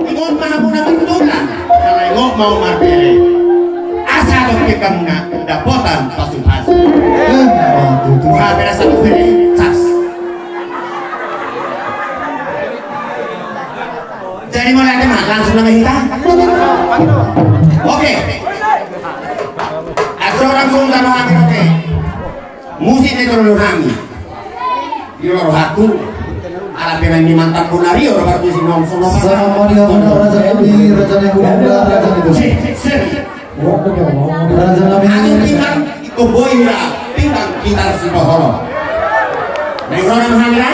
ingon mahapon na pintulan. Kalaygo mau marbere. Asa ko kikam na dapotan pasupas. Marbere sa tubere, sas. Jadi mulai ada mah langsung nama kita. Oke. Ada orang Sunda kami oke. Musik itu dulu kami. Di luar hatu. Ala pena ini mantap punari orang baru sih nom solo. Sama dia raja Nabi, raja yang muda, raja itu. Raja Nabi. Aku tinggal itu boyra, tinggal kita si pohoro. Dari orang Mahamira,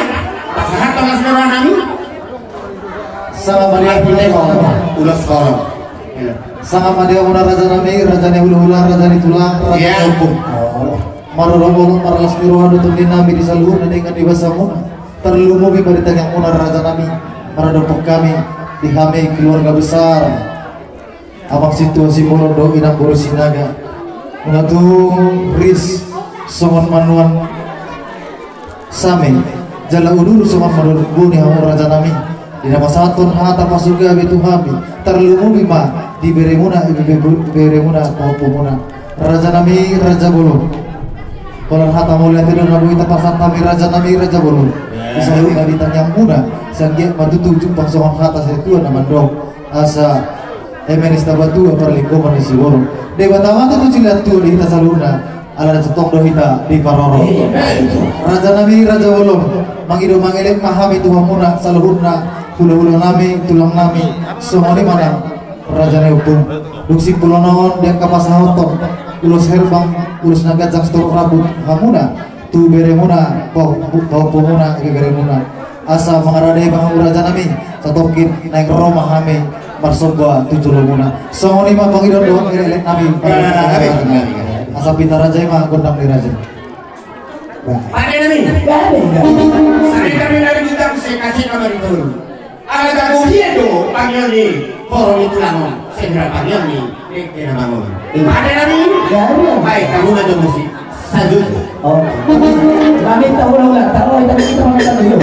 pasahat tolak orang kami. Sama dia ulas korong. sama dia muna raja Nabi, raja yang hula-hula, raja yang tulang, raja yang hukum. Marulomolong maralas miruhan untuk Nabi di saluhur dan ingat di basamu. Terlalu mungkin berita yang muna raja Nabi, meradopok kami di Hame keluarga besar. Abang situasi molondo inang buru sinaga. Mengatung ris songon manuan same jala udur songon manuan buni hamu raja Nabi. Di nama satun hata pasuga betu habi terlalu bima di beremuna pohon raja Nabi raja bolu kalau hata mulia tidak nabi kita pasang kami raja Nabi raja bolu bisa lu nabi tanyang muda sanggih matutu jumpa songon hata setua nama dong asa emenis tabatu perlinggo manisi bolu dewa taman tu cilat tu di kita saluna ala cetok dohita di paroro raja Nabi raja bolu mangido mangilik mahami tuhan muna saluhurna hula-hula nami, tulang nami, semua di mana rajane hukum. Duksi pulonon dan kapas hotong, ulus herbang, ulus naga jang stor rambut hamuna, tu beremuna, bau pomuna, beremuna. Asa mengarade bang raja nami, satokin naik roma hame, marsoba tujuh lumuna. Semua di mana pangidon doang elek nami. Asa pintar raja mah gondang di raja. Ada nami. Saya kami dari kita kasih kabar itu. Ada kemudian do panggil ni forum itu langon segera panggil ni kena bangun ada nami baik kamu ada musik lanjut kami tahu lah tahu tapi kita makan dulu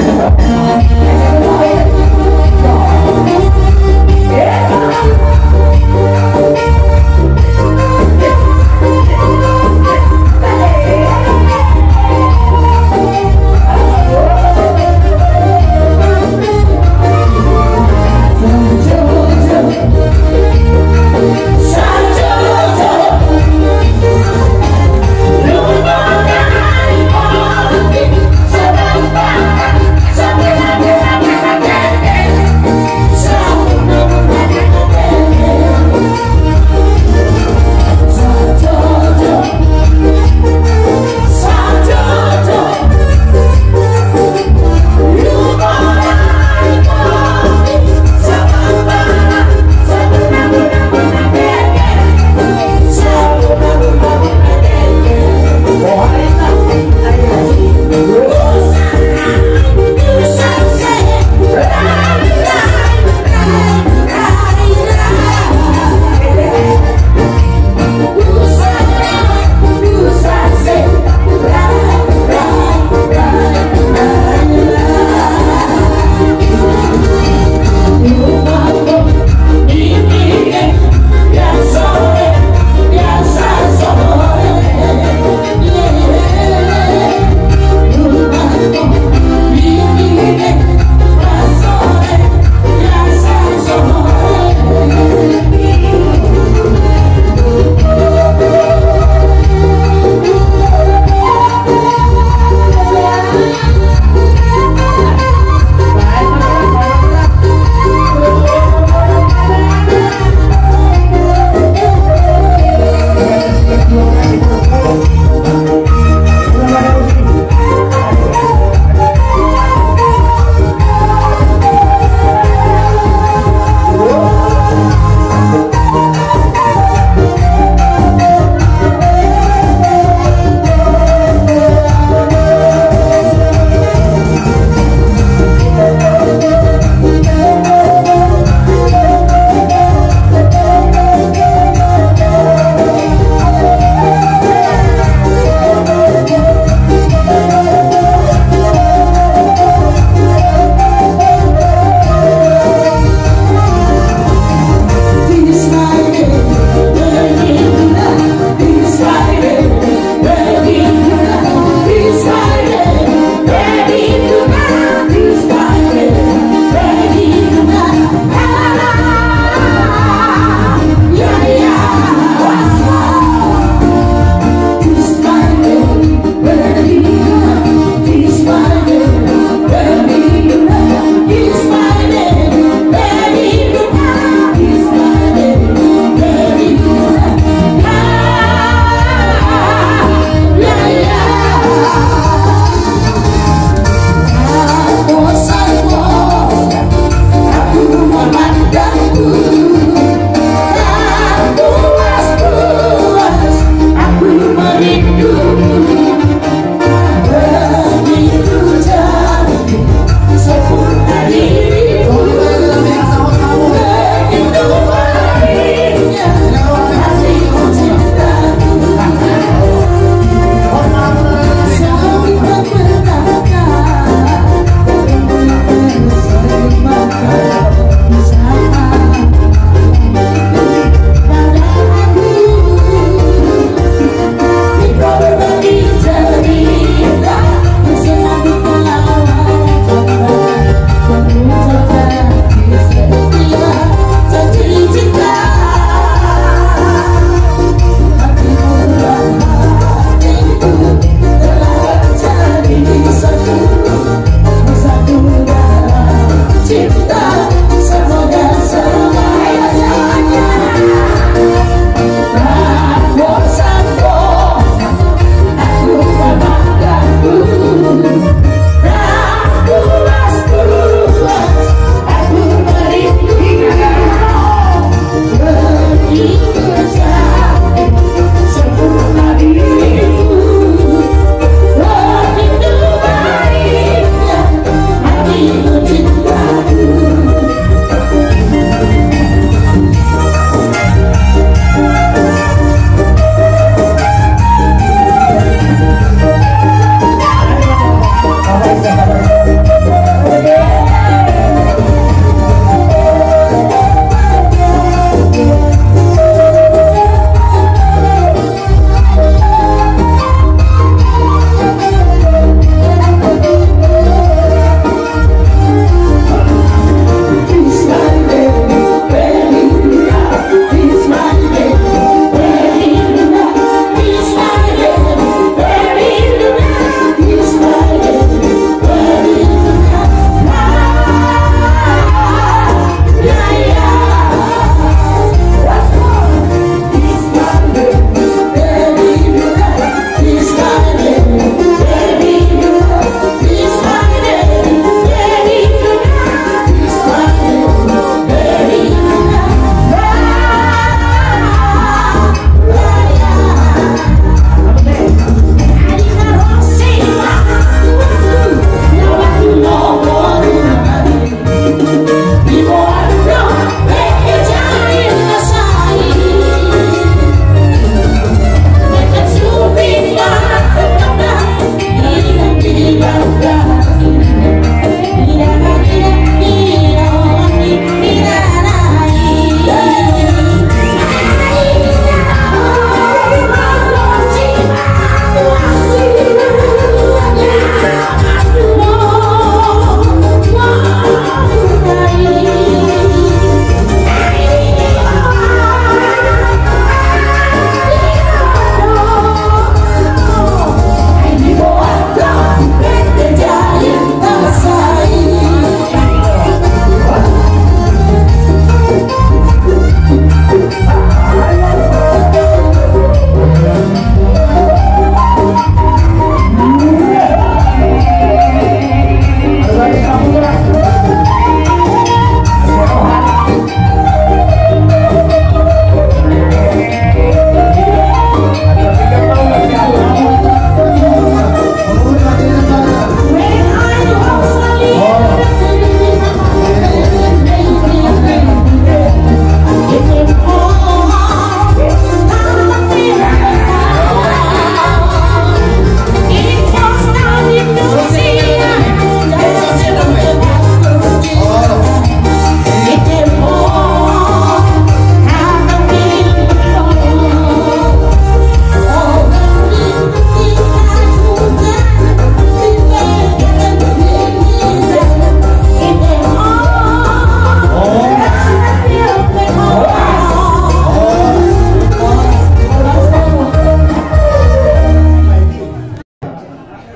Sampai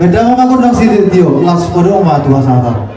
Beda ngomong si Dio, las pada oma tua sangat.